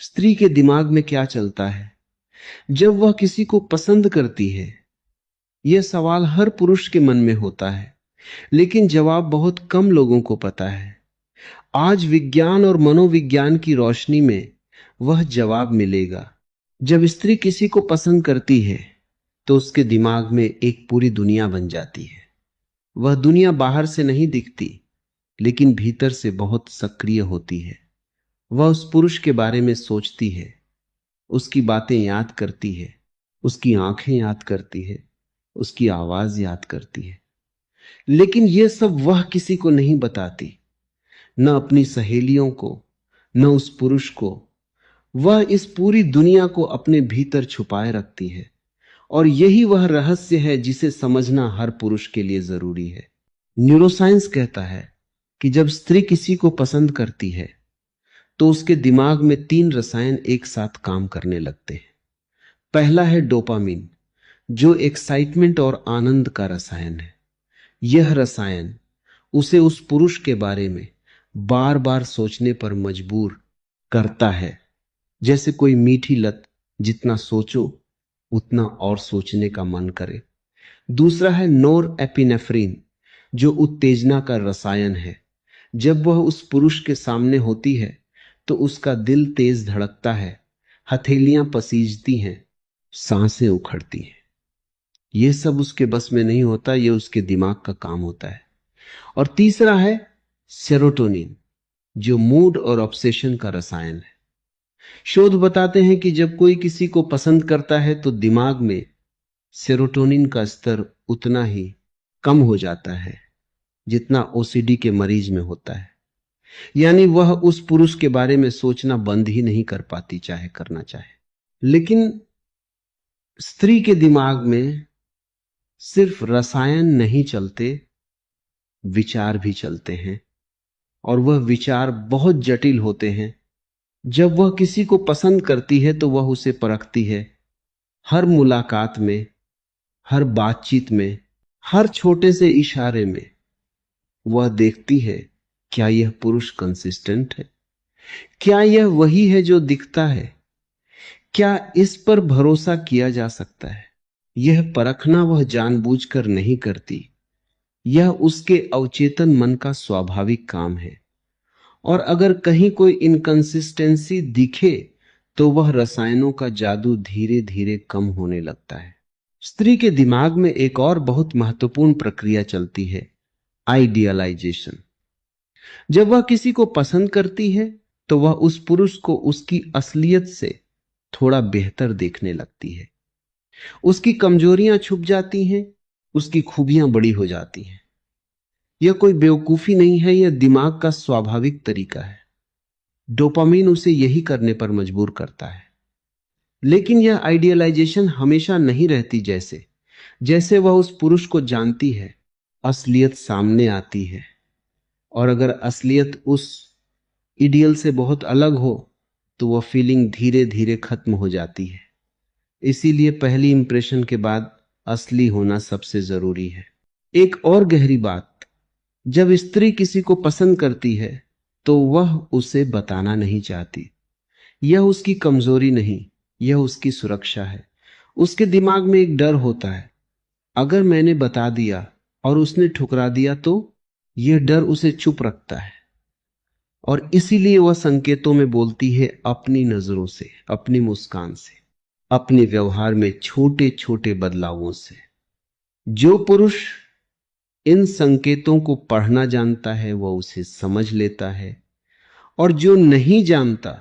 स्त्री के दिमाग में क्या चलता है जब वह किसी को पसंद करती है? यह सवाल हर पुरुष के मन में होता है, लेकिन जवाब बहुत कम लोगों को पता है। आज विज्ञान और मनोविज्ञान की रोशनी में वह जवाब मिलेगा। जब स्त्री किसी को पसंद करती है तो उसके दिमाग में एक पूरी दुनिया बन जाती है। वह दुनिया बाहर से नहीं दिखती, लेकिन भीतर से बहुत सक्रिय होती है। वह उस पुरुष के बारे में सोचती है, उसकी बातें याद करती है, उसकी आंखें याद करती है, उसकी आवाज याद करती है। लेकिन यह सब वह किसी को नहीं बताती, न अपनी सहेलियों को, न उस पुरुष को। वह इस पूरी दुनिया को अपने भीतर छुपाए रखती है, और यही वह रहस्य है जिसे समझना हर पुरुष के लिए जरूरी है। न्यूरोसाइंस कहता है कि जब स्त्री किसी को पसंद करती है तो उसके दिमाग में 3 रसायन एक साथ काम करने लगते हैं। पहला है डोपामिन, जो एक्साइटमेंट और आनंद का रसायन है। यह रसायन उसे उस पुरुष के बारे में बार बार सोचने पर मजबूर करता है, जैसे कोई मीठी लत, जितना सोचो उतना और सोचने का मन करे। दूसरा है नोर एपिनेफ्रीन, जो उत्तेजना का रसायन है। जब वह उस पुरुष के सामने होती है तो उसका दिल तेज धड़कता है, हथेलियां पसीजती हैं, सांसें उखड़ती हैं। यह सब उसके बस में नहीं होता, यह उसके दिमाग का काम होता है। और तीसरा है सेरोटोनिन, जो मूड और ऑब्सेशन का रसायन है। शोध बताते हैं कि जब कोई किसी को पसंद करता है तो दिमाग में सेरोटोनिन का स्तर उतना ही कम हो जाता है जितना ओसीडी के मरीज में होता है। यानी वह उस पुरुष के बारे में सोचना बंद ही नहीं कर पाती, चाहे करना चाहे। लेकिन स्त्री के दिमाग में सिर्फ रसायन नहीं चलते, विचार भी चलते हैं, और वह विचार बहुत जटिल होते हैं। जब वह किसी को पसंद करती है तो वह उसे परखती है। हर मुलाकात में, हर बातचीत में, हर छोटे से इशारे में वह देखती है, क्या यह पुरुष कंसिस्टेंट है? क्या यह वही है जो दिखता है? क्या इस पर भरोसा किया जा सकता है? यह परखना वह जानबूझकर नहीं करती, यह उसके अवचेतन मन का स्वाभाविक काम है। और अगर कहीं कोई इनकंसिस्टेंसी दिखे तो वह रसायनों का जादू धीरे धीरे कम होने लगता है। स्त्री के दिमाग में एक और बहुत महत्वपूर्ण प्रक्रिया चलती है, आइडियलाइजेशन। जब वह किसी को पसंद करती है तो वह उस पुरुष को उसकी असलियत से थोड़ा बेहतर देखने लगती है। उसकी कमजोरियां छुप जाती हैं, उसकी खूबियां बड़ी हो जाती हैं। यह कोई बेवकूफी नहीं है, यह दिमाग का स्वाभाविक तरीका है। डोपामीन उसे यही करने पर मजबूर करता है। लेकिन यह आइडियलाइजेशन हमेशा नहीं रहती। जैसे जैसे वह उस पुरुष को जानती है, असलियत सामने आती है, और अगर असलियत उस आइडियल से बहुत अलग हो तो वह फीलिंग धीरे धीरे खत्म हो जाती है। इसीलिए पहली इंप्रेशन के बाद असली होना सबसे जरूरी है। एक और गहरी बात, जब स्त्री किसी को पसंद करती है तो वह उसे बताना नहीं चाहती। यह उसकी कमजोरी नहीं, यह उसकी सुरक्षा है। उसके दिमाग में एक डर होता है, अगर मैंने बता दिया और उसने ठुकरा दिया तो। यह डर उसे चुप रखता है, और इसीलिए वह संकेतों में बोलती है, अपनी नजरों से, अपनी मुस्कान से, अपने व्यवहार में छोटे छोटे बदलावों से। जो पुरुष इन संकेतों को पढ़ना जानता है वह उसे समझ लेता है, और जो नहीं जानता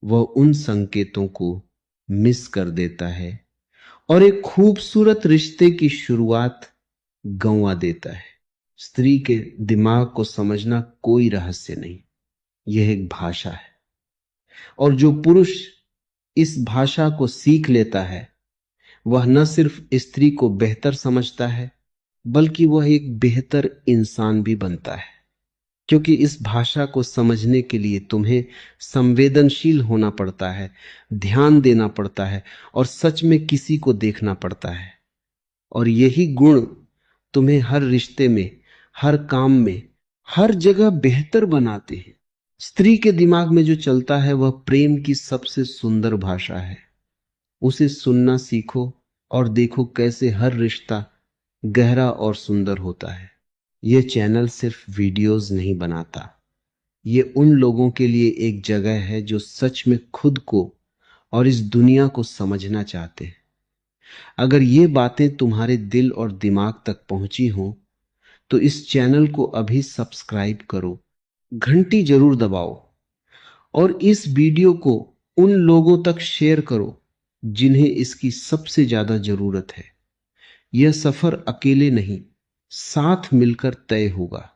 वह उन संकेतों को मिस कर देता है और एक खूबसूरत रिश्ते की शुरुआत गंवा देता है। स्त्री के दिमाग को समझना कोई रहस्य नहीं, यह एक भाषा है। और जो पुरुष इस भाषा को सीख लेता है वह न सिर्फ स्त्री को बेहतर समझता है, बल्कि वह एक बेहतर इंसान भी बनता है। क्योंकि इस भाषा को समझने के लिए तुम्हें संवेदनशील होना पड़ता है, ध्यान देना पड़ता है, और सच में किसी को देखना पड़ता है। और यही गुण तुम्हें हर रिश्ते में, हर काम में, हर जगह बेहतर बनाते हैं। स्त्री के दिमाग में जो चलता है वह प्रेम की सबसे सुंदर भाषा है। उसे सुनना सीखो और देखो कैसे हर रिश्ता गहरा और सुंदर होता है। यह चैनल सिर्फ वीडियोस नहीं बनाता, ये उन लोगों के लिए एक जगह है जो सच में खुद को और इस दुनिया को समझना चाहते हैं। अगर ये बातें तुम्हारे दिल और दिमाग तक पहुंची हों तो इस चैनल को अभी सब्सक्राइब करो, घंटी जरूर दबाओ और इस वीडियो को उन लोगों तक शेयर करो जिन्हें इसकी सबसे ज्यादा जरूरत है। यह सफर अकेले नहीं, साथ मिलकर तय होगा।